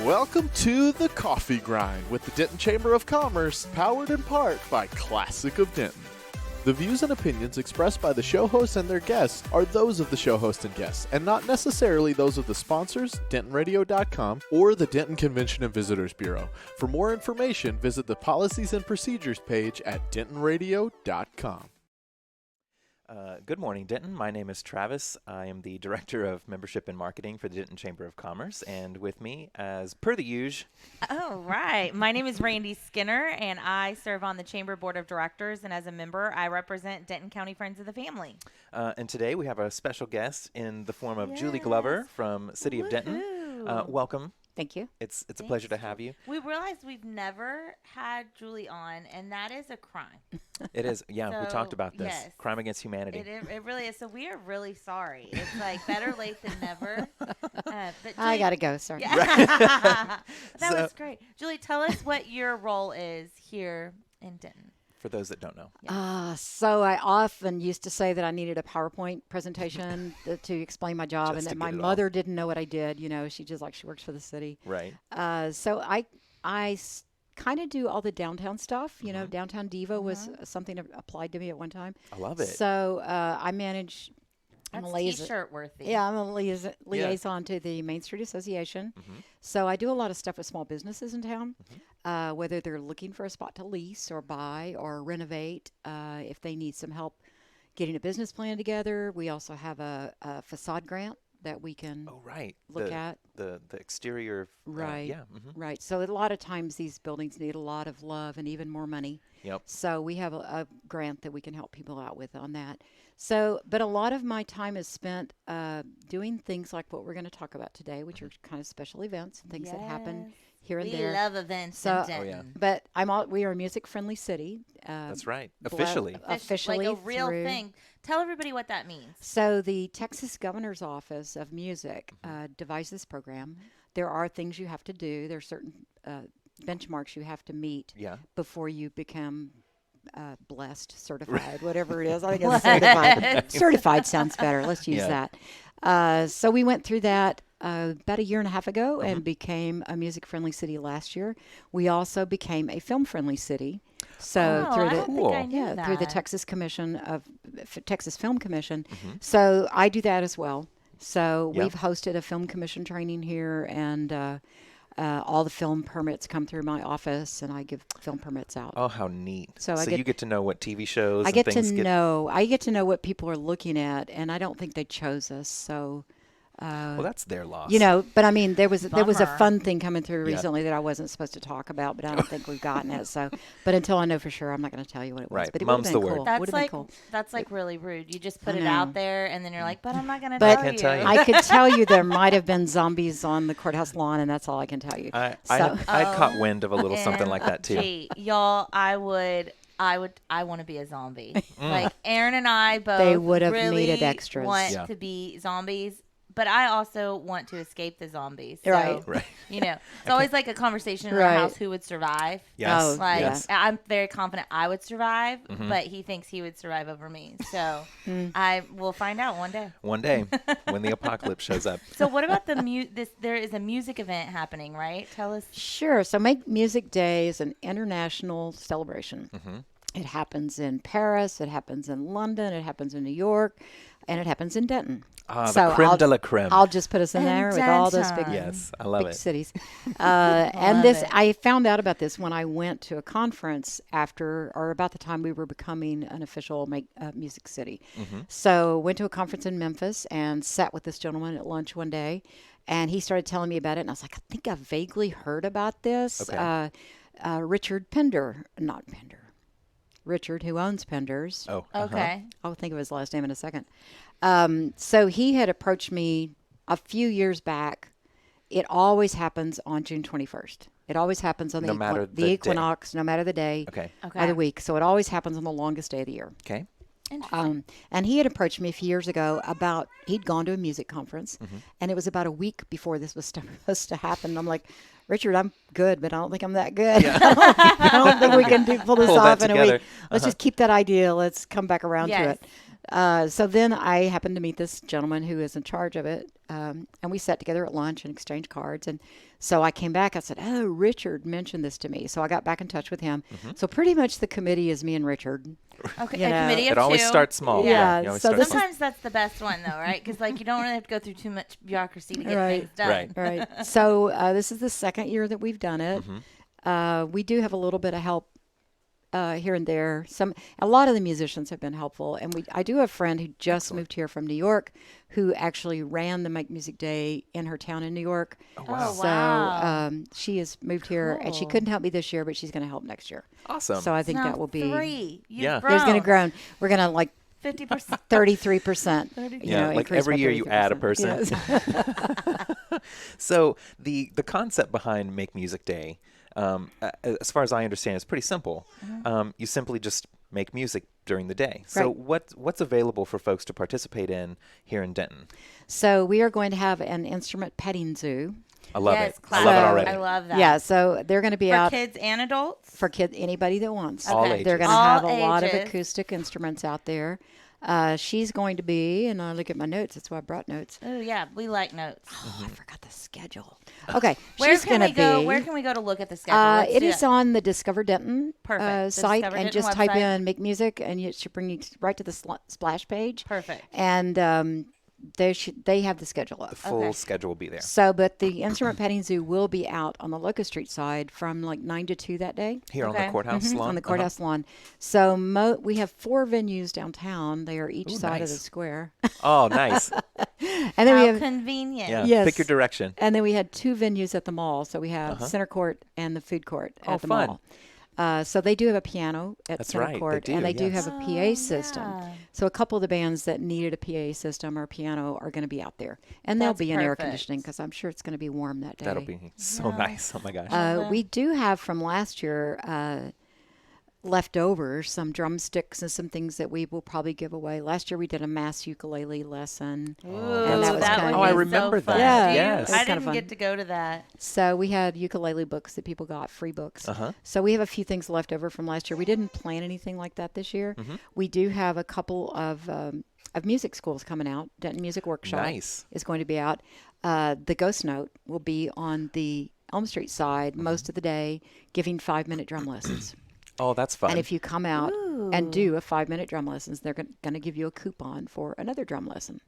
Welcome to The Coffee Grind with the Denton Chamber of Commerce, powered in part by Classic of Denton. The views and opinions expressed by the show hosts and their guests are those of the show host and guests, and not necessarily those of the sponsors, DentonRadio.com, or the Denton Convention and Visitors Bureau. For more information, visit the Policies and Procedures page at DentonRadio.com. Good morning, Denton. My name is Travis. I am the Director of Membership and Marketing for the Denton Chamber of Commerce, and with me, as per the usual. Oh, right. My name is Randi Skinner, and I serve on the Chamber Board of Directors, and as a member, I represent Denton County Friends of the Family. And today we have a special guest in the form of Julie Glover from City of Denton. Welcome. Thank you. It's a pleasure to have you. We realized we've never had Julie on, and that is a crime. It is. Yeah, we talked about this. Yes. Crime against humanity. It really is. So we are really sorry. It's like better late than never. But I Julie, got to go, sorry. Yeah. That was great. Julie, tell us what your role is here in Denton. For those that don't know. So I often used to say that I needed a PowerPoint presentation to explain my job, Just and to that my get it mother didn't know what I did. You know, she works for the city. Right. So I kind of do all the downtown stuff. You know, Downtown Diva was something that applied to me at one time. I love it. So I manage. I'm That's a liaison. T-shirt worthy. Yeah, I'm a liaison to the Main Street Association. So I do a lot of stuff with small businesses in town, whether they're looking for a spot to lease or buy or renovate. If they need some help getting a business plan together, we also have a facade grant that we can look at. The exterior. Right. Mm-hmm. Right. So a lot of times these buildings need a lot of love and even more money. Yep. So we have a grant that we can help people out with on that. So, but a lot of my time is spent doing things like what we're going to talk about today, which are kind of special events and things that happen here and there. We love events in Denton. But we are a music-friendly city. That's right. Officially. Officially. Like a real thing. Tell everybody what that means. So the Texas Governor's Office of Music devised this program. There are things you have to do. There are certain benchmarks you have to meet before you become blessed, certified, whatever it is. I think it's certified. Certified sounds better. Let's use that. So we went through that about a year and a half ago and became a music-friendly city last year. We also became a film-friendly city. So through the Texas Texas Film Commission. So I do that as well. So we've hosted a film commission training here, and all the film permits come through my office, and I give film permits out. Oh, how neat! So you get to know what TV shows. I get to know what people are looking at, and I don't think they chose us. So. Well, that's their loss. You know, but I mean, there was a fun thing coming through recently that I wasn't supposed to talk about, but I don't think we've gotten it. So, but until I know for sure, I'm not going to tell you what it was. Right, But it mum's the cool. word. That's like really rude. You just put it out there, and then you're like, but I'm not going to But tell you. I could tell you there might have been zombies on the courthouse lawn, and that's all I can tell you. I caught wind of a little something like that too. Gee, y'all, I want to be a zombie. Like Aaron and I both They would have really needed extras. want to be zombies. But I also want to escape the zombies. So, Right. You know, it's always like a conversation in our house who would survive. Yes. Oh, Like, I'm very confident I would survive, but he thinks he would survive over me. So I will find out one day. One day, when the apocalypse shows up. So what about there is a music event happening, right? Tell us. Sure. So Make Music Day is an international celebration. It happens in Paris. It happens in London. It happens in New York. And it happens in Denton. The creme de la creme. I'll just put us in there with all those big, I love big it. cities. I found out about this when I went to a conference about the time we were becoming an official music city. So went to a conference in Memphis and sat with this gentleman at lunch one day. And he started telling me about it. And I was like, I think I vaguely heard about this. Okay. Richard, who owns Penders. Oh, Okay. I'll think of his last name in a second. So he had approached me a few years back. It always happens on June 21st. It always happens on the equinox, no matter the day or the week. So it always happens on the longest day of the year. Okay. And he had approached me a few years ago he'd gone to a music conference, and it was about a week before this was supposed to happen. I'm like, Richard, I'm good, but I don't think I'm that good. Yeah. I don't think we can pull this off in a week. Let's just keep that idea. Let's come back around to it. So then I happened to meet this gentleman who is in charge of it, and we sat together at lunch and exchanged cards. And so I came back. I said, "Oh, Richard mentioned this to me." So I got back in touch with him. So pretty much the committee is me and Richard. Okay, You a know. committee of It always two. starts small. Yeah, you always so start this small. Sometimes that's the best one, though, right? Because like you don't really have to go through too much bureaucracy to get Right. things done. Right. Right. So this is the second year that we've done it. We do have a little bit of help here and there. A lot of the musicians have been helpful, and I do have a friend who just moved here from New York, who actually ran the Make Music Day in her town in New York. Oh, wow. Oh, wow. So she has moved here, and she Cool. couldn't help me this year, but she's going to help next year. Awesome. So I think Now that will be. 3. You've Yeah. There's going to grown. grow. We're going to like 50%. 33%. Yeah, like increase every by year you add a 33%. person. Yes. So the concept behind Make Music Day, as far as I understand, is pretty simple. You simply just make music during the day. So Right. what's available for folks to participate in here in Denton? So we are going to have an instrument petting zoo. I love Yes, it. I classic. love it So- already. I love that. Yeah, so they're going to be For out kids and adults. for anybody that wants. All Okay. ages. They're going to All have a lot of ages. acoustic instruments out there. She's going to be, and I look at my notes. That's why I brought notes. Oh yeah, we like notes. Oh, I forgot the schedule. Okay, Where she's can going we to go? be. Where can we go to look at the schedule? Let's It do is on the Discover Denton Perfect. The site, Discover and Denton just type website. in "Make Music," and it should bring you right to the splash page. Perfect. And they have the schedule up. The full Okay. schedule will be there. So, but the instrument petting zoo will be out on the Locust Street side from like 9 to 2 that day. Here on Okay. the courthouse lawn? On the courthouse lawn. So we have 4 venues downtown. They are each Ooh, side of the nice. square. Oh, nice. And then we How have convenient. Yeah. Yes. Pick your direction. and then we had 2 venues at the mall. So we have Center Court and the food court Oh, at the fun. mall. So they do have a piano at That's Center right, they Court, do, and they do yes. have a PA Oh, system. yeah. So a couple of the bands that needed a PA system or piano are going to be out there, and there'll That's be an air perfect. conditioning because I'm sure it's going to be warm that day. That'll be so nice. Oh my gosh. We do have from last year leftovers, some drumsticks and some things that we will probably give away. Last year we did a mass ukulele lesson. Ooh, And that was that kinda would neat. be I remember so fun. that. Yeah, Do you? Yes. That's I kinda didn't fun. get to go to that. So we had ukulele books that people got, free books. Uh-huh. So we have a few things left over from last year. We didn't plan anything like that this year. Mm-hmm. We do have a couple of music schools coming out. Denton Music Workshop Nice. is going to be out. The Ghost Note will be on the Elm Street side most of the day, giving 5-minute drum lessons. Oh, that's fun. And if you come out and do a 5-minute drum lessons, they're going to give you a coupon for another drum lesson.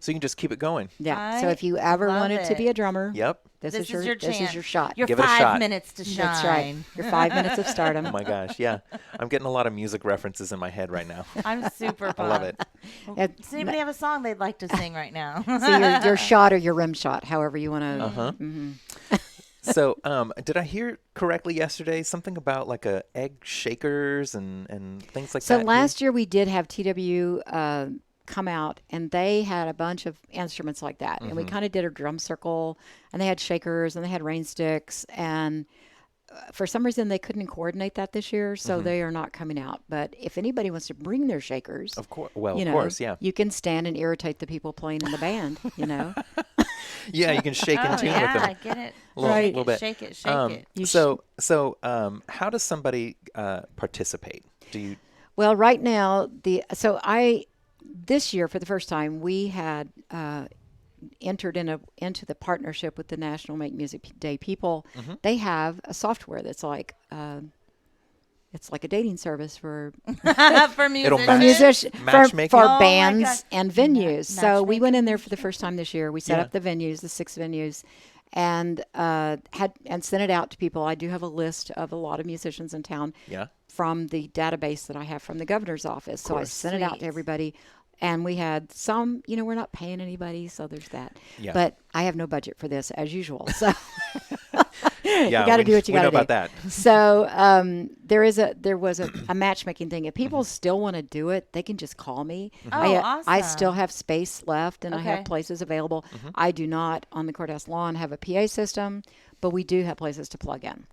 So you can just keep it going. Yeah. So I if you ever love wanted to be it. a drummer, Yep. this This is your chance. this is your shot. Your Give it a 5 shot. minutes to shine. That's right. Your 5 minutes of stardom. Oh my gosh. Yeah. I'm getting a lot of music references in my head right now. I'm super pumped. I love it. It- Does anybody have a song they'd like to sing right now? See your shot or your rim shot, however you want to. Uh-huh. So, did I hear correctly yesterday something about like egg shakers and things like So that? last year we did have TW come out, and they had a bunch of instruments like that, and we kind of did a drum circle, and they had shakers and they had rain sticks, and for some reason they couldn't coordinate that this year, so they are not coming out. But if anybody wants to bring their shakers, Of course. Well, you of know, course, yeah. you can stand and irritate the people playing in the band. You know, Yeah, you can shake in Oh, tune yeah, with them. get it. A little, Right. little bit. Shake it, shake it. You So, how does somebody participate? Do you? well, right now this year for the first time we had entered into the partnership with the National Make Music Day people. They have a software that's like it's like a dating service for For It'll musicians. match- musicians Matchmaking? for Oh my bands gosh. and venues. So we went in there for the Matchmaking. first time this year. We set Yeah. up the venues, the 6 venues, and sent it out to people. I do have a list of a lot of musicians in town Yeah. from the database that I have from the governor's office. So I course. sent it out to Sweet. everybody. And we had some, we're not paying anybody, so there's that. Yeah. But I have no budget for this, as usual. So Yeah. you got to we- do what you we got know to do. about that. So there was a matchmaking thing. If people still want to do it, they can just call me. Oh, I awesome. still have space left, and I have Okay. places available. I do not on the courthouse lawn have a PA system, but we do have places to plug in.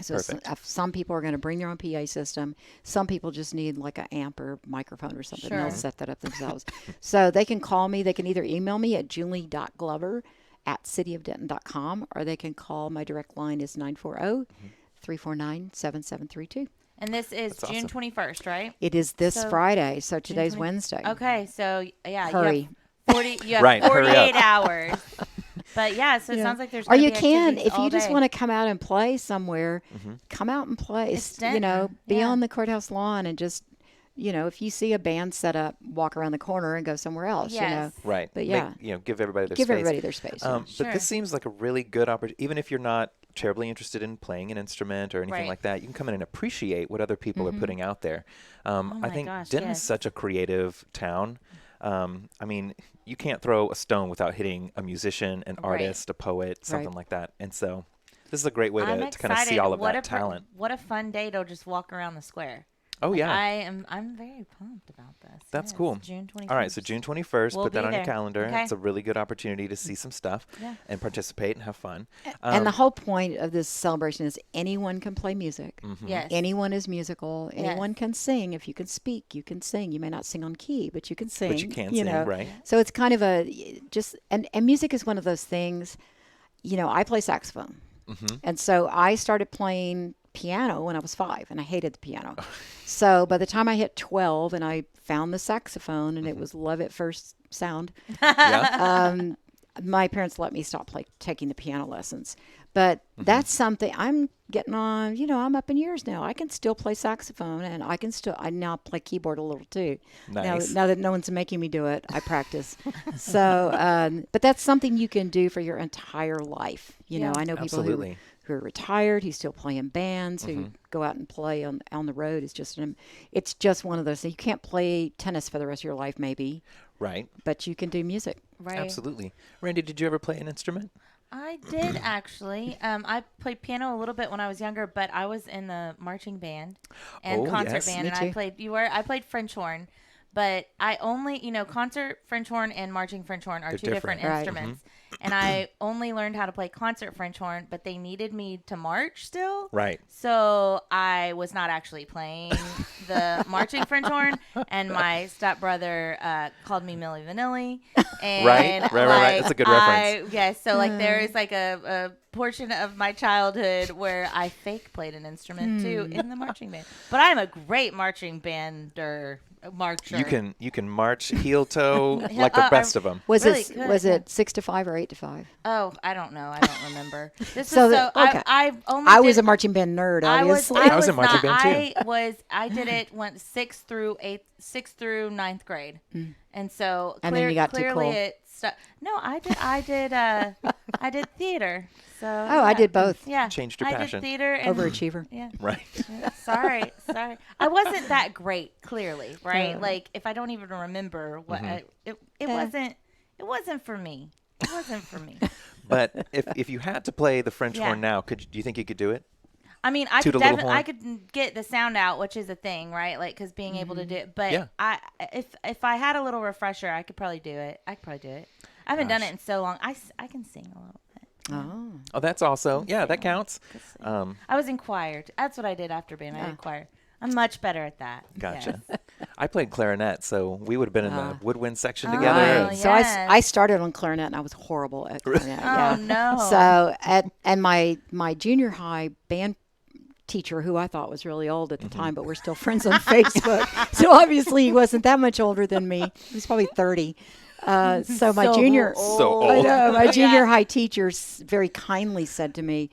So Perfect. some people are going to bring their own PA system. Some people just need like an amp or microphone or something. Sure. They'll set that up themselves. So they can call me. They can either email me at julie.glover@cityofdenton.com, or they can call. My direct line is 940-349-7732. And this is That's June awesome. 21st, right? It is this So, Friday, so today's 20 Wednesday. Okay, so yeah, Hurry. you have Right, hurry 48 up. hours. But yeah, so it Yeah. sounds like there's Or gonna you be can, activities if all you just day. want to come out and play somewhere, come out and play. It's You know, Denton, be yeah. on the courthouse lawn and just, you know, if you see a band set up, walk around the corner and go somewhere else, you know. Yes. Right. But yeah. Give everybody their Give space. everybody their space. Yeah. But Sure. this seems like a really good opportunity. Even if you're not terribly interested in playing an instrument or anything Right. like that, you can come in and appreciate what other people are putting out there. I my think gosh, Denton's yes. such a creative town. I mean, you can't throw a stone without hitting a musician, an Right. artist, a poet, something Right. like that. And so this is a great way I'm to kind of see excited. all of What that a talent. what a fun day to just walk around the square. Oh, Like, yeah. I'm very pumped about this. That's Yes, cool. June 21st. All right, so June 21st, We'll put that be on your there. calendar. Okay. It's a really good opportunity to see some stuff Yeah. and participate and have fun. And the whole point of this celebration is anyone can play music. Yes. Anyone is musical. Anyone Yes. can sing. If you can speak, you can sing. You may not sing on key, but you can sing. But you can sing, know. right? So it's kind of and music is one of those things. You know, I play saxophone, and so I started playing piano when I was 5, and I hated the piano. So by the time I hit 12, and I found the saxophone, and it was love at first sound. Yeah. My parents let me stop taking the piano lessons. But that's something I'm getting on, you know, I'm up in years now. I can still play saxophone, and I now play keyboard a little too. Nice. Now that no one's making me do it, I practice. So, but that's something you can do for your entire life. You know, Yeah. I know people Absolutely. who are retired, who still play in bands, who go out and play on the road. It's just one of those things. You can't play tennis for the rest of your life, maybe, Right. but you can do music. Right. Absolutely. Randy, did you ever play an instrument? I did actually. I played piano a little bit when I was younger, but I was in the marching band and Oh, concert yes. band, Me and too. I played French horn, but I only, concert French horn and marching French horn are They're two different different. Right. instruments. And I only learned how to play concert French horn, but they needed me to march still. Right. So I was not actually playing the marching French horn, and my stepbrother called me Milli Vanilli. And Right. That's a good reference. Yes, so like there is like a portion of my childhood where I fake played an instrument too in the marching band. But I'm a great marching marcher. You can march heel toe like the best of them. Was Really it good, was yeah. it 6 to 5 or 8 to 5? Oh, I don't know. I don't remember. This So was that- okay. I only I was did- a marching band nerd, I was obviously. I was in marching not, band, I did it went 6th through 9th grade. And so And then you got too clearly cool. it no, I did theater. So Oh, I did both. Yeah. Changed your I passion. did theater and Overachiever. yeah. Right. Sorry. I wasn't that great, clearly, right? No. Like if I don't even remember what it wasn't for me. It wasn't for me. But if you had to play the French Yeah. horn now, do you think you could do it? I mean, I Toot could a little definitely, I horn? could get the sound out, which is a thing, right? Like, because being able to do it. But Yeah. if I had a little refresher, I could probably do it. I haven't done Gosh. it in so long. I can sing a little bit. Oh. Oh, that's also that counts. I was in choir. That's what I did after band. I did choir. I'm much better at that. Gotcha. Yes. I played clarinet, so we would have been in the woodwind section Oh, together. Right. and- So yes. I started on clarinet, and I was horrible at clarinet. Oh, yeah. no. So and my junior high band teacher, who I thought was really old at the time, but we're still friends on Facebook. So obviously he wasn't that much older than me. He was probably 30. So my So junior, So I old. know, my junior Yeah. high teacher very kindly said to me,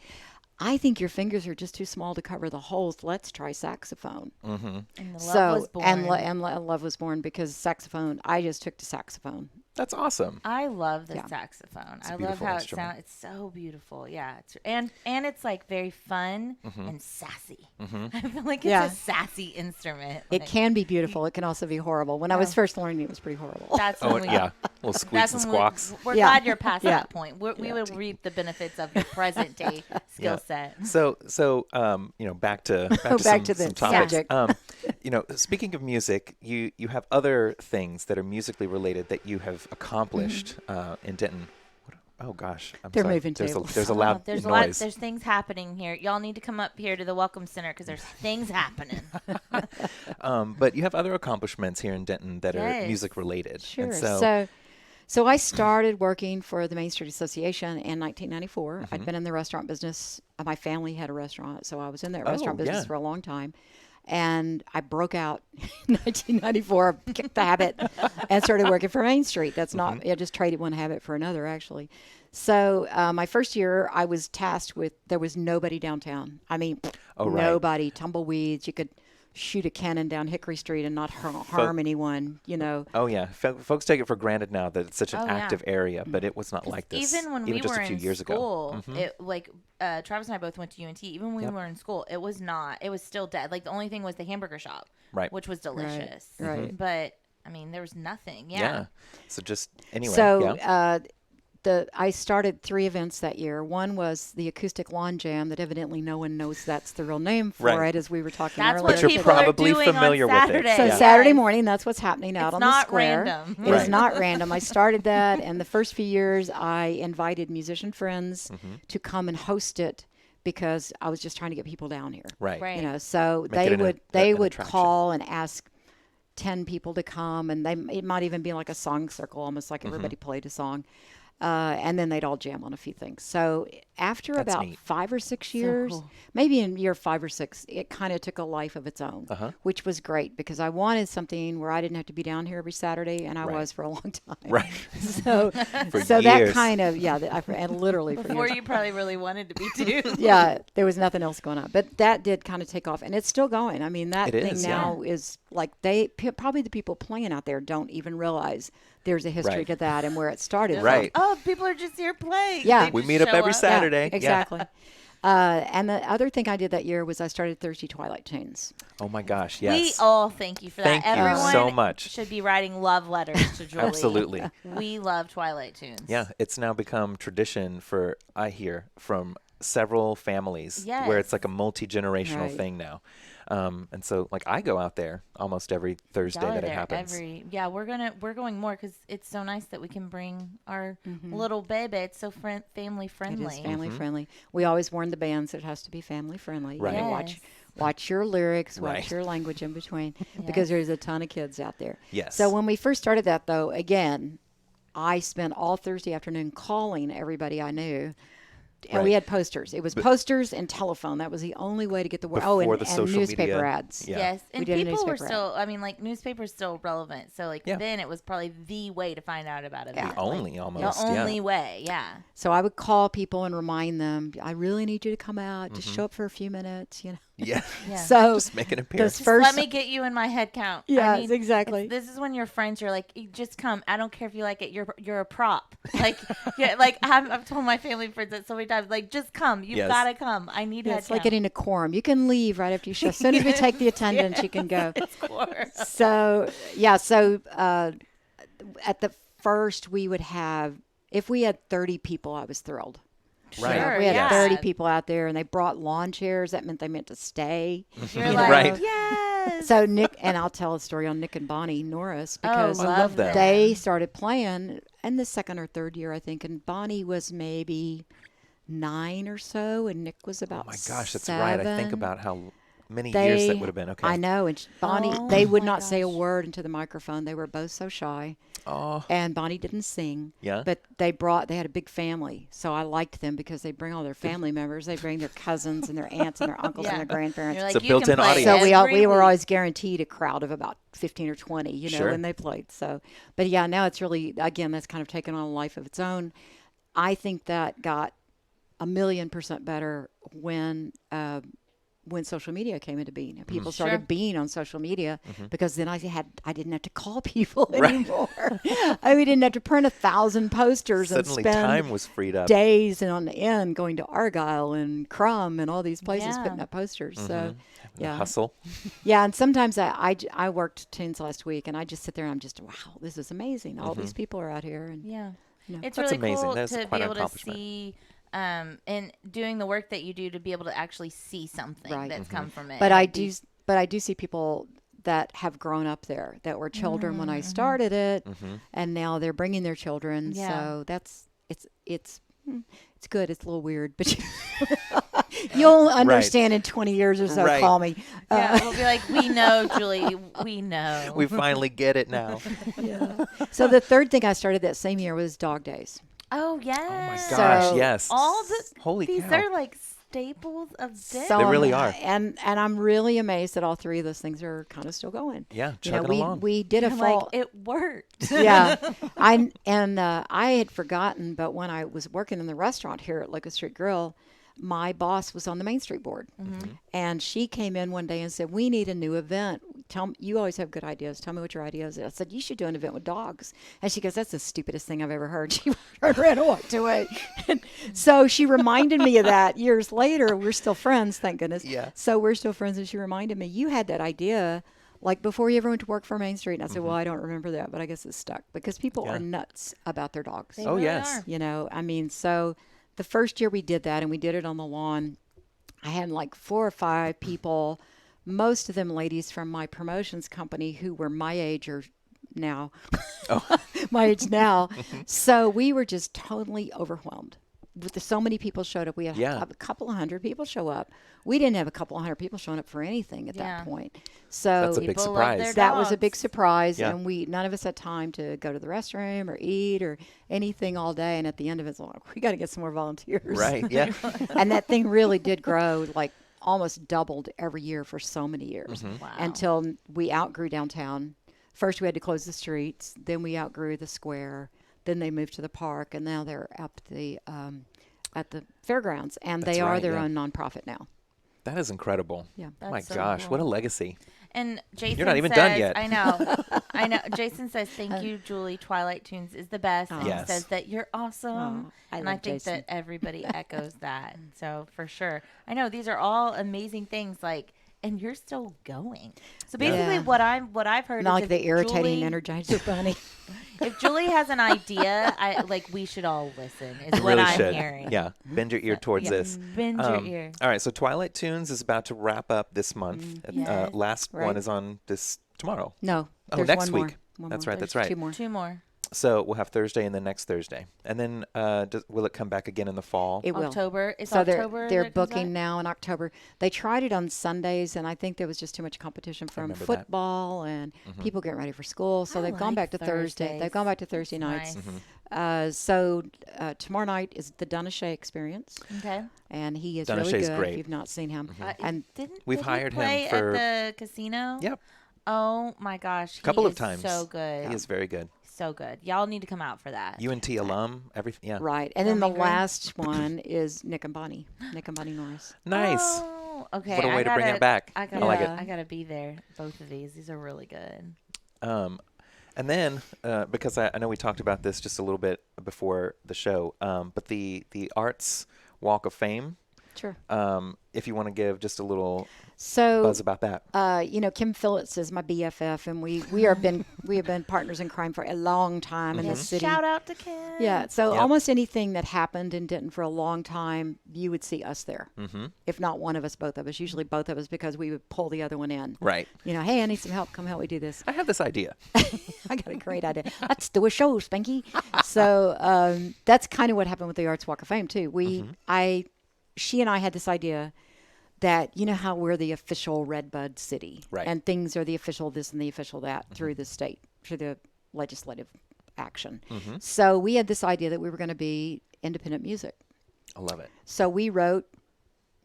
"I think your fingers are just too small to cover the holes. Let's try saxophone." And the love So was born. and love was born because saxophone. I just took to saxophone. That's awesome. I love the Yeah. saxophone. a I love beautiful how instrument. it sounds. It's so beautiful. Yeah. And it's like very fun and sassy. I feel like it's Yeah. a sassy instrument. It Like, can be beautiful. It can also be horrible. When I was first learning, it was pretty horrible. That's Oh, when we, yeah. Little squeaks and that's when squawks. we're Yeah. glad you're past Yeah. that point. We will reap the benefits of your present day skill set. So back to Back to the some topics. subject. Speaking of music, you have other things that are musically related that you have accomplished in Denton. Oh gosh, I'm They're sorry. moving There's tables. a loud Oh, there's noise. there's things happening here. Y'all need to come up here to the Welcome Center because there's things happening. But you have other accomplishments here in Denton that are Yes. music related. Sure. And So I started working for the Main Street Association in 1994. Mm-hmm. I'd been in the restaurant business. My family had a restaurant, so I was in that Oh, restaurant business yeah. for a long time. And I broke out in 1994, kicked the habit, and started working for Main Street. That's not, I just traded one habit for another, actually. So my first year, I was tasked with, there was nobody downtown. I mean, nobody, tumbleweeds. You could shoot a cannon down Hickory Street and not harm anyone, you know. Oh, yeah. Folks take it for granted now that it's such an active area, but it was not like this even when we just were a few in years school, ago. it, like Travis and I both went to UNT. Even when we were in school, it was still dead. Like the only thing was the hamburger shop, which was delicious. Right. But I mean, there was nothing. Yeah. So just anyway. So I started 3 events that year. One was the Acoustic Lawn Jam that evidently no one knows that's the real name for it, as we were talking that's earlier. What but you're probably familiar with it. So Saturday morning, that's what's happening out on the square. Random. It is not random. I started that, and the first few years I invited musician friends to come and host it because I was just trying to get people down here. Right. You know, so Make they an would attraction. call and ask 10 people to come, and it might even be like a song circle, almost like everybody played a song. And then they'd all jam on a few things. So after That's about neat. 5 or 6 years, maybe in year 5 or 6, it kind of took a life of its own, which was great because I wanted something where I didn't have to be down here every Saturday, and I was for a long time. Right. So, For so years. that kind of, and literally for Before years. you probably really wanted to be too. Yeah, there was nothing else going on. But that did kind of take off, and it's still going. I mean, that It thing is, now is like probably the people playing out there don't even realize there's a history to that and where it started. Right. Oh, people are just here playing. Yeah. They We just meet up show every Saturday. Yeah, exactly. And the other thing I did that year was I started Thursday Twilight Tunes. Oh, my gosh. Yes. We all thank you for Thank that. you Everyone so much. should be writing love letters to Julie. Absolutely. We love Twilight Tunes. Yeah, it's now become tradition for, I hear, from several families where it's like a multi-generational thing now. And so, like, I go out there almost every Thursday that it happens. We're going more because it's so nice that we can bring our little baby. It's so family friendly. It is family friendly. We always warn the bands that it has to be family friendly. Right. You know, watch your lyrics, watch your language in between, because there's a ton of kids out there. Yes. So when we first started that, though, again, I spent all Thursday afternoon calling everybody I knew. And we had posters. It was posters and telephone. That was the only way to get the word. Before the and social newspaper media. ads. Yeah. Yes, and did a people were newspaper ad. still. I mean, like newspapers still relevant. So like then it was probably the way to find out about it. The only almost. The only way. Yeah. So I would call people and remind them, I really need you to come out. Just show up for a few minutes, you know. Yeah. So just make an appearance. Just let me get you in my head count. Yeah, I mean, exactly. This is when your friends are like, just come. I don't care if you like it. You're a prop. Like like I've told my family friends that so many times. Like just come. You've got to come. I need head It's like count. getting a quorum. You can leave right after you show. As soon as we take the attendance, you can go. So at the first we would have, if we had 30 people, I was thrilled. Right. Sure, We had yeah. 30 people out there, and they brought lawn chairs. That meant they meant to stay. You're like, Right. yes. So Nick, and I'll tell a story on Nick and Bonnie Norris because I love that. they started playing in the second or third year, I think, and Bonnie was maybe 9 or so, and Nick was about Oh, my gosh, that's 7. right. I think about how many years that would have been. Okay. I know, and Bonnie, Oh they would my not say a gosh. word into the microphone. They were both so shy. Oh. And Bonnie didn't sing. Yeah. But they had a big family. So I liked them because they bring all their family members. They bring their cousins and their aunts and their uncles and their grandparents. You're like, It's a you can built-in play audience. So we every were week. always guaranteed a crowd of about 15 or 20, you know, Sure. when they played. So, but yeah, now it's really, again, that's kind of taken on a life of its own. I think that got 1,000,000% better when social media came into being. And people started being on social media because then I didn't have to call people anymore. We didn't have to print 1,000 posters Suddenly and spend time was freed up. days and on the end going to Argyle and Crum and all these places putting up posters. So The hustle. yeah, and sometimes I worked tunes last week, and I just sit there and I'm just, wow, this is amazing. All these people are out here. And Yeah. No. It's That's really amazing. cool That's to quite be an able to accomplishment. see and doing the work that you do to be able to actually see something that's come from it. But Like I do see people that have grown up there that were children when I started it, and now they're bringing their children. Yeah. So it's good. It's a little weird, but you'll understand in 20 years or so. Right. Call me. yeah, we'll be like, we know, Julie, we know. We finally get it now. So the third thing I started that same year was Dog Days. Oh yes. Oh my So gosh, yes. All the Holy these cow. are like staples of Denton. So, they really are. And I'm really amazed that all three of those things are kind of still going. Yeah, chugging along. We did a fall. Like, it worked. Yeah. I had forgotten, but when I was working in the restaurant here at Locust Street Grill, my boss was on the Main Street board. And she came in one day and said, we need a new event. You always have good ideas. Tell me what your idea is. I said, you should do an event with dogs. And she goes, that's the stupidest thing I've ever heard. She ran and walked away. And so she reminded me of that years later. We're still friends, thank goodness. Yeah. So we're still friends. And she reminded me, you had that idea like before you ever went to work for Main Street. And I said, well, I don't remember that, but I guess it's stuck because people are nuts about their dogs. They oh, really yes. are. You know, I mean, so the first year we did that and we did it on the lawn, I had like 4 or 5 people, most of them ladies from my promotions company who were my age or now, my age now. So we were just totally overwhelmed. With so many people showed up. We had a couple of hundred people show up. We didn't have a couple of hundred people showing up for anything at that point. So that's a big surprise. That was a big surprise. And none of us had time to go to the restroom or eat or anything all day. And at the end of it, it's like, we got to get some more volunteers. Right. Yeah. And that thing really did grow, like almost doubled every year for so many years until we outgrew downtown. First, we had to close the streets. Then we outgrew the square. Then they moved to the park, and now they're up at the fairgrounds, and they are their own nonprofit now. That is incredible. Yeah. Oh my so gosh, cool. what a legacy. And Jason You're not even says, done yet. I know. Jason says, thank you, Julie. Twilight Tunes is the best. And Yes. says that you're awesome. I think Jason. that everybody echoes that. So for sure. I know these are all amazing things, like, and you're still going. So basically what I've heard Not is like the irritating Julie, Energizer Bunny. if Julie has an idea, we should all listen is You what really I'm should. hearing. Yeah, bend your ear towards this. Bend your ear. All right, so Twilight Tunes is about to wrap up this month. Yes. Last one is on this tomorrow. No. Oh, there's next one week. More. That's One right, more. that's right. There's 2 more. 2 more. So we'll have Thursday and then next Thursday. And then will it come back again in the fall? It will. October. It's So October. they're that it comes booking out? now in October. They tried it on Sundays, and I think there was just too much competition from remember that. football and people getting ready for school. So they've gone back to Thursday. Thursdays. They've gone back to Thursday Nice. nights. So tomorrow night is the Donna Shea Experience, Okay. and he is Donna really Shea's good. great. If you've not seen him, and We've did he hired him play for- at the casino. Yep. Oh my gosh. A couple he of times. So good. He is very good. So good. Y'all need to come out for that. UNT alum, everything. Yeah. right. And then the That'd be great. last one is Nick and Bonnie Norris. Nice. Oh, okay. What a way to bring it back. I I gotta, like it. I gotta be there. Both of these. These are really good. And then, because I know we talked about this just a little bit before the show, but the Arts Walk of Fame, Sure. if you want to give just a little So buzz about that. Kim Phillips is my BFF, and we have been partners in crime for a long time in this city. Shout out to Kim. Yeah, so Yep. almost anything that happened in Denton for a long time, you would see us there. Mm-hmm. If not one of us, both of us. Usually both of us, because we would pull the other one in. Right. You know, hey, I need some help. Come help me do this. I have this idea. I got a great idea. Let's do a show, Spanky. So that's kind of what happened with the Arts Walk of Fame too. She and I had this idea that, you know how we're the official Redbud city, Right. and things are the official this and the official that through the state, through the legislative action. So we had this idea that we were going to be independent music. I love it. So we wrote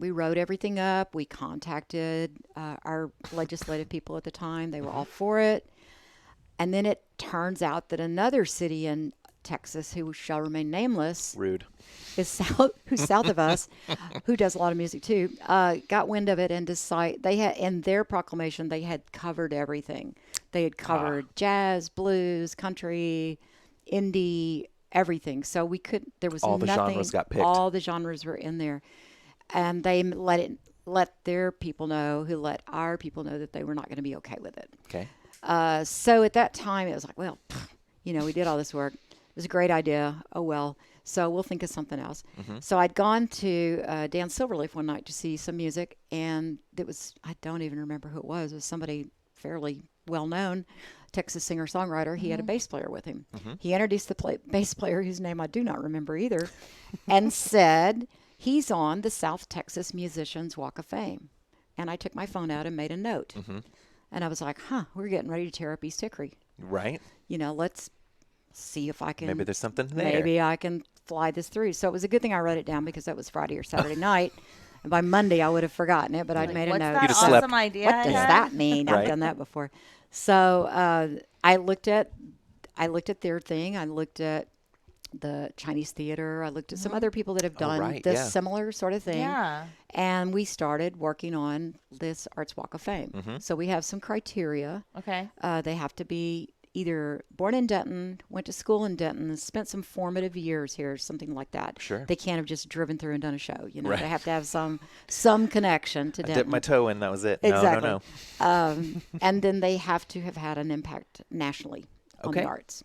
everything up. We contacted our legislative people at the time. They were all for it. And then it turns out that another city in Texas, who shall remain nameless, Rude. who's south of us, who does a lot of music too, got wind of it and they had, in their proclamation, they had covered everything. They had covered jazz, blues, country, indie, everything. So there was All the nothing. genres got picked. All the genres were in there. And they let their people know, who let our people know that they were not going to be okay with it. Okay. So at that time, it was like, well, we did all this work. It was a great idea. Oh, well. So we'll think of something else. So I'd gone to Dan Silverleaf one night to see some music, and I don't even remember who it was. It was somebody fairly well-known, Texas singer-songwriter. He had a bass player with him. He introduced the bass player, whose name I do not remember either, and said, he's on the South Texas Musicians Walk of Fame. And I took my phone out and made a note. And I was like, we're getting ready to tear up East Hickory. Right. Let's see if I can. Maybe there's something there. Maybe I can fly this through. So it was a good thing I wrote it down, because that was Friday or Saturday night. By Monday, I would have forgotten it, but I'd made a note. What's that awesome idea? What does that mean? I've done that before. So I looked at their thing. I looked at the Chinese theater. I looked at some other people that have done this similar sort of thing. Yeah. And we started working on this Arts Walk of Fame. So we have some criteria. Okay. They have to be either born in Denton, went to school in Denton, spent some formative years here, something like that. Sure. They can't have just driven through and done a show. They have to have some connection to Denton. I dipped my toe in, that was it. Exactly. No. And then they have to have had an impact nationally on the arts.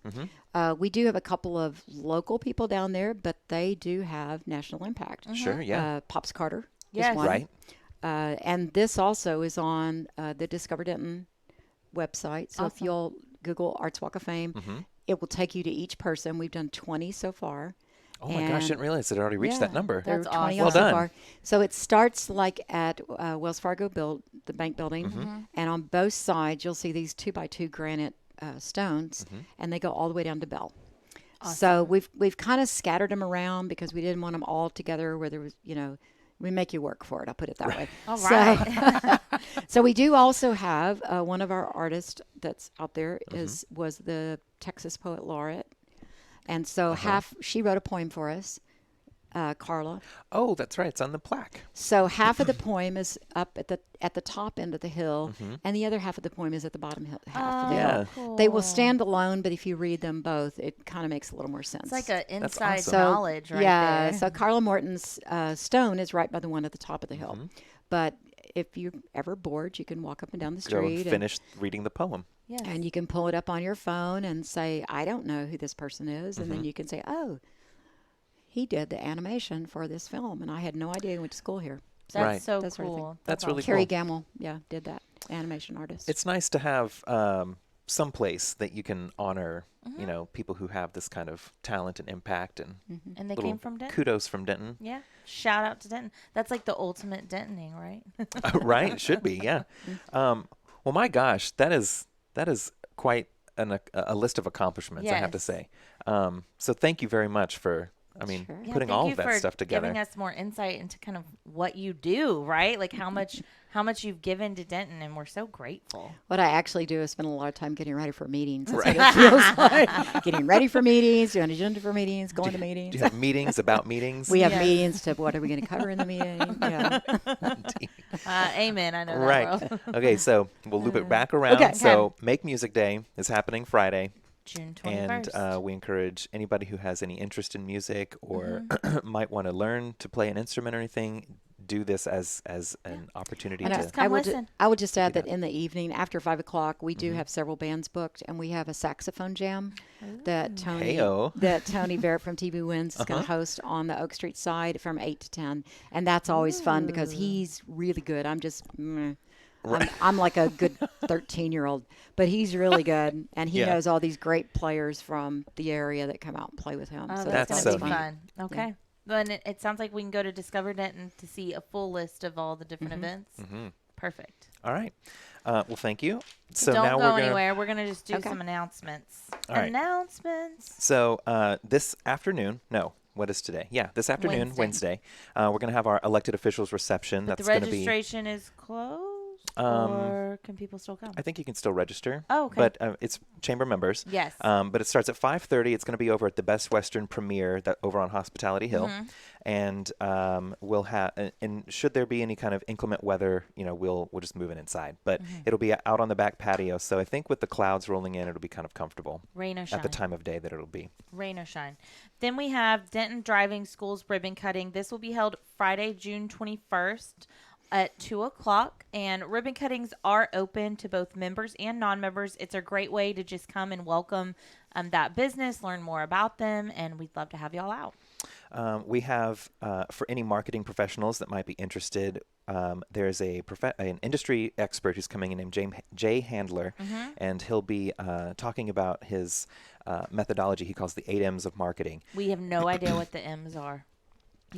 We do have a couple of local people down there, but they do have national impact. Sure, yeah. Pops Carter is one. Right. And this also is on the Discover Denton website. So if you'll Google Arts Walk of Fame, it will take you to each person. We've done 20 so far. Oh my gosh, I didn't realize it already reached that number. That's awesome. Well so done. far. So it starts like at Wells Fargo the bank building, and on both sides you'll see these 2x2 granite stones, and they go all the way down to Bell. Awesome. So we've kind of scattered them around because we didn't want them all together where there was, we make you work for it. I'll put it that way. All right. So we do also have one of our artists that's out there was the Texas Poet Laureate. And so she wrote a poem for us, Carla. Oh, that's right. It's on the plaque. So half of the poem is up at the top end of the hill, and the other half of the poem is at the bottom half of the hill. Cool. They will stand alone, but if you read them both, it kind of makes a little more sense. It's like an inside awesome. knowledge right there. So Carla Morton's stone is right by the one at the top of the hill. But if you're ever bored, you can walk up and down the street. Go and finish reading the poem. Yes. And you can pull it up on your phone and say, I don't know who this person is. And then you can say, oh, he did the animation for this film. And I had no idea he went to school here. That's so that cool. Sort of thing. That's really Carrie cool. Gamble, did that, animation artist. It's nice to have some place that you can honor, people who have this kind of talent and impact. And they came from Denton. Kudos from Denton. Yeah. Shout out to Denton. That's like the ultimate Dentoning, right? Right. It should be. Yeah. Well, my gosh, that is quite a list of accomplishments, I have to say. So thank you very much for, putting all of that stuff together. Giving us more insight into kind of what you do, right? Like how much you've given to Denton, and we're so grateful. What I actually do is spend a lot of time getting ready for meetings. That's what it feels like. Getting ready for meetings, doing agenda for meetings, going to meetings. Do you have meetings about meetings? We have meetings to what are we going to cover in the meeting? Yeah. Amen. I know that. Right. Okay, so we'll loop it back around. Okay. So Make Music Day is happening Friday. June 21st. And we encourage anybody who has any interest in music or might want to learn to play an instrument or anything, do this as an opportunity and to just come listen. I would just add that in the evening after 5 o'clock, we do have several bands booked, and we have a saxophone jam that Tony Barrett from TV Wins is going to host on the Oak Street side from 8 to 10, and that's always fun because he's really good. I'm just. I'm like a good 13-year-old, but he's really good, and he knows all these great players from the area that come out and play with him. Oh, so that's so fun. Okay. Then it sounds like we can go to Discover Denton to see a full list of all the different events. Perfect. All right. Well, thank you. So don't now go we're anywhere. We're going to just do some announcements. All right. Announcements. So this afternoon, what is today? Yeah, this afternoon, Wednesday, we're going to have our elected officials reception. But the registration is closed? Or can people still come? I think you can still register. Oh, okay. But it's chamber members. Yes. But it starts at 5:30. It's going to be over at the Best Western Premiere over on Hospitality Hill. And we'll have, and should there be any kind of inclement weather, we'll just move it inside. But it'll be out on the back patio. So I think with the clouds rolling in, it'll be kind of comfortable. Rain or shine. At the time of day that it'll be. Rain or shine. Then we have Denton Driving School's ribbon cutting. This will be held Friday, June 21st. At 2 o'clock, and ribbon cuttings are open to both members and non-members. It's a great way to just come and welcome that business, learn more about them, and we'd love to have y'all out. We have, for any marketing professionals that might be interested, there's an industry expert who's coming in named Jay Handler, and he'll be talking about his methodology he calls the 8 M's of marketing. We have no idea what the M's are.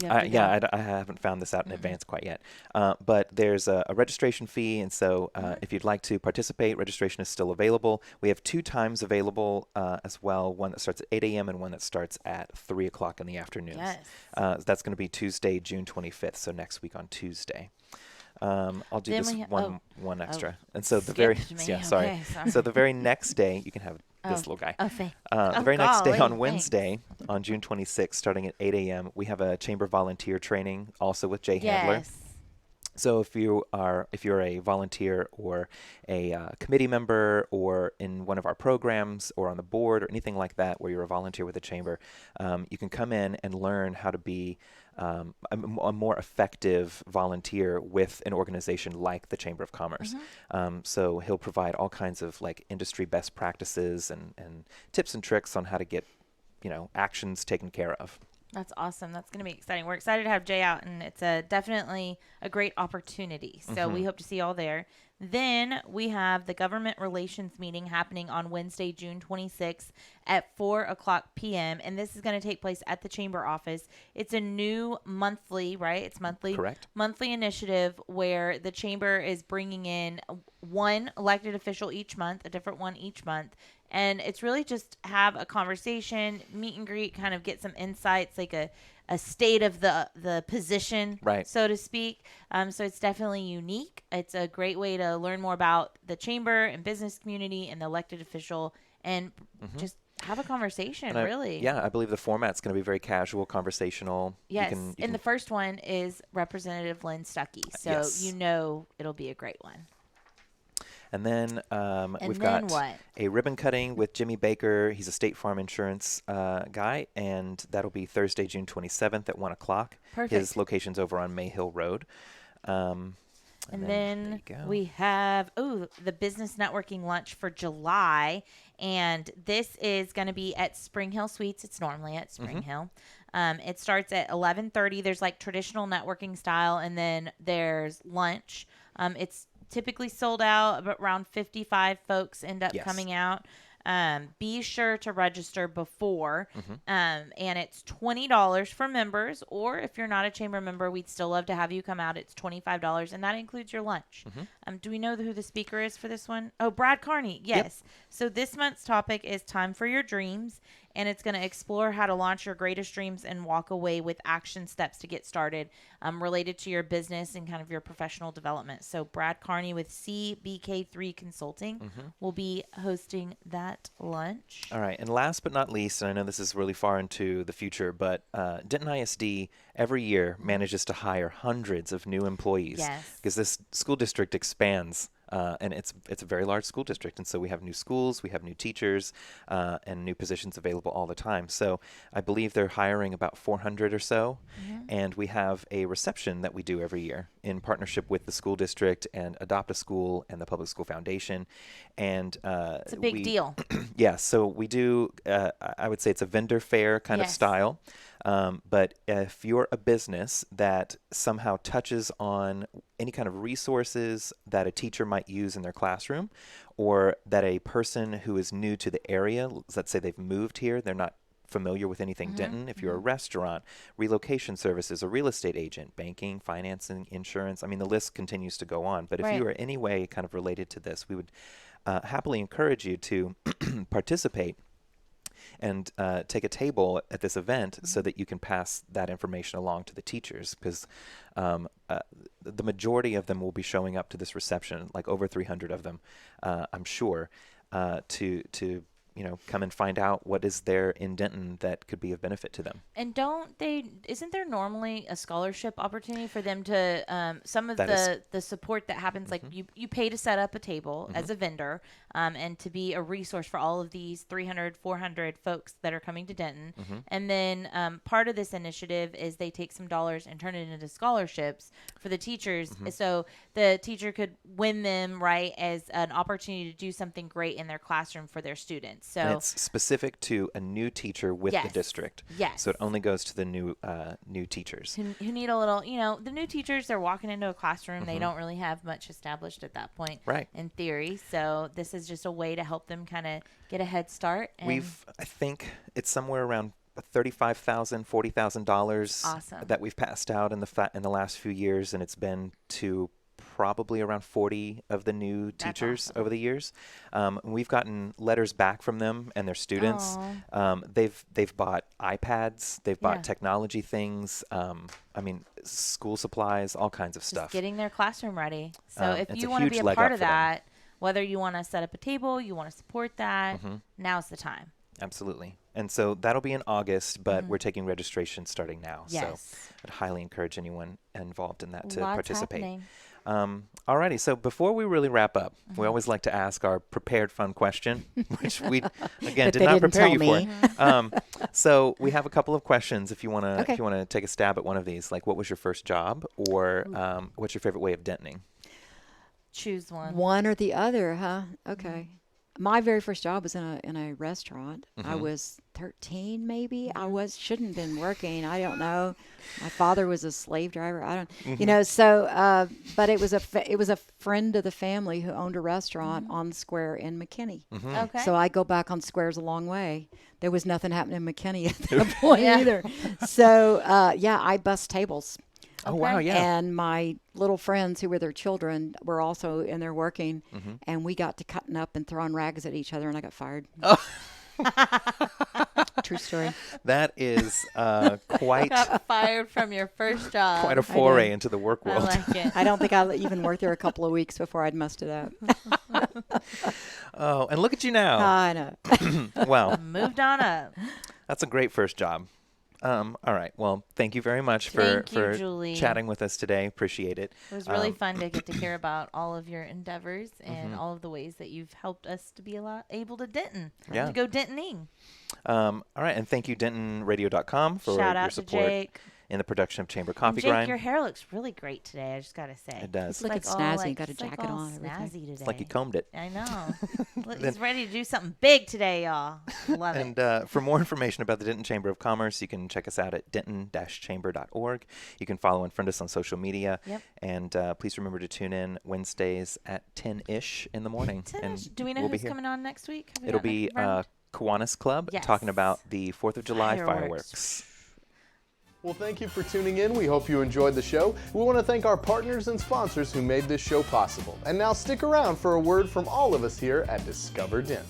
I haven't found this out in advance quite yet. But there's a registration fee, and so if you'd like to participate, registration is still available. We have 2 times available as well, one that starts at 8 a.m. and one that starts at 3 o'clock in the afternoons. Yes. That's going to be Tuesday, June 25th, so next week on Tuesday. I'll do one extra. And so the very sorry. So the very next day, you can have this little guy. The very next day on Wednesday, on June 26th, starting at 8 a.m., we have a chamber volunteer training, also with Jay Handler. So if you're a volunteer or a committee member or in one of our programs or on the board or anything like that, where you're a volunteer with the chamber, you can come in and learn how to be a more effective volunteer with an organization like the Chamber of Commerce. So he'll provide all kinds of like industry best practices and tips and tricks on how to get, actions taken care of. That's awesome. That's going to be exciting. We're excited to have Jay out, and it's definitely a great opportunity. So we hope to see you all there. Then we have the government relations meeting happening on Wednesday, June 26th at 4 o'clock p.m. And this is going to take place at the chamber office. It's a new monthly, right? It's monthly. Correct. Monthly initiative where the chamber is bringing in one elected official each month, a different one each month. And it's really just have a conversation, meet and greet, kind of get some insights, like a state of the position, right, so to speak. So it's definitely unique. It's a great way to learn more about the chamber and business community and the elected official and just have a conversation, really. I believe the format's going to be very casual, conversational. Yes, and the first one is Representative Lynn Stuckey. So it'll be a great one. And then we've got a ribbon cutting with Jimmy Baker. He's a State Farm Insurance guy, and that'll be Thursday, June 27th at 1 o'clock. Perfect. His location's over on Mayhill Road. And then we have, the business networking lunch for July, and this is going to be at Spring Hill Suites. It's normally at Spring Hill. It starts at 11:30. There's like traditional networking style, and then there's lunch. It's typically sold out, but around 55 folks end up coming out. Be sure to register before. And it's $20 for members, or if you're not a chamber member, we'd still love to have you come out. It's $25, and that includes your lunch. Do we know who the speaker is for this one? Oh, Brad Carney. Yes. Yep. So this month's topic is Time for Your Dreams, and it's going to explore how to launch your greatest dreams and walk away with action steps to get started related to your business and kind of your professional development. So Brad Carney with CBK3 Consulting will be hosting that lunch. All right. And last but not least, and I know this is really far into the future, but Denton ISD every year manages to hire hundreds of new employees because this school district expands. And it's a very large school district, and so we have new schools, we have new teachers, and new positions available all the time. So I believe they're hiring about 400 or so, and we have a reception that we do every year in partnership with the school district and Adopt a School and the Public School Foundation. And it's a big deal. So we do, I would say it's a vendor fair kind of style. But if you're a business that somehow touches on any kind of resources that a teacher might use in their classroom, or that a person who is new to the area, let's say they've moved here, they're not familiar with anything Denton, if you're a restaurant, relocation services, a real estate agent, banking, financing, insurance, I mean, the list continues to go on. But if you are any way kind of related to this, we would happily encourage you to participate and take a table at this event so that you can pass that information along to the teachers, because the majority of them will be showing up to this reception, like over 300 of them, I'm sure, to come and find out what is there in Denton that could be of benefit to them. And isn't there normally a scholarship opportunity for them to, some of the support that happens, like you pay to set up a table as a vendor, and to be a resource for all of these 300, 400 folks that are coming to Denton. And then part of this initiative is they take some dollars and turn it into scholarships for the teachers. So the teacher could win them, right, as an opportunity to do something great in their classroom for their students. So and it's specific to a new teacher with the district. Yes. So it only goes to the new teachers. Who need a little, the new teachers, they're walking into a classroom. They don't really have much established at that point in theory. So this is just a way to help them kind of get a head start. And I think it's somewhere around $35,000, $40,000 awesome. that we've passed out in the last few years, and it's been to probably around 40 of the new teachers awesome. over the years. We've gotten letters back from them and their students. They've bought iPads, they've bought technology things. School supplies, all kinds of stuff. Just getting their classroom ready. So if you want to be a part of that, whether you want to set up a table, you want to support that, now's the time. Absolutely. And so that'll be in August, but we're taking registration starting now. Yes. So I'd highly encourage anyone involved in that to Lots participate. Happening. Alrighty, so before we really wrap up, we always like to ask our prepared fun question, which we, again, did not prepare you for. So we have a couple of questions if you want to take a stab at one of these. Like, what was your first job, or what's your favorite way of dentoning? Choose one. One or the other, huh? Okay. My very first job was in a restaurant. I was 13, maybe. I shouldn't have been working. I don't know. My father was a slave driver. I don't, So, but it was a friend of the family who owned a restaurant on the square in McKinney. Okay. So I go back on squares a long way. There was nothing happening in McKinney at that point either. So, I bust tables. Oh, wow, yeah. And my little friends who were their children were also in there working, and we got to cutting up and throwing rags at each other, and I got fired. Oh. True story. That is quite... got fired from your first job. Quite a foray into the work world. I like it. I don't think I even worked there a couple of weeks before I'd mustered up. Oh, and look at you now. I know. Well. Moved on up. That's a great first job. All right. Well, thank you very much for Julie. chatting with us today. Appreciate it. It was really fun to get to hear about all of your endeavors and all of the ways that you've helped us to be able to Denton, to go Dentoning. All right. And thank you, DentonRadio.com, for your support in the production of Chamber Coffee Jake, Grind. your hair looks really great today, I just got to say. It does. It's looking snazzy. You got a jacket on. Snazzy today. It's like you combed it. I know. He's ready to do something big today, y'all. Love it. And for more information about the Denton Chamber of Commerce, you can check us out at denton-chamber.org. You can follow and friend us on social media. Yep. And please remember to tune in Wednesdays at 10-ish in the morning. 10-ish. Do we know who's coming on next week? It'll be Kiwanis Club talking about the 4th of July fireworks. Well, thank you for tuning in. We hope you enjoyed the show. We want to thank our partners and sponsors who made this show possible. And now stick around for a word from all of us here at Discover Denton.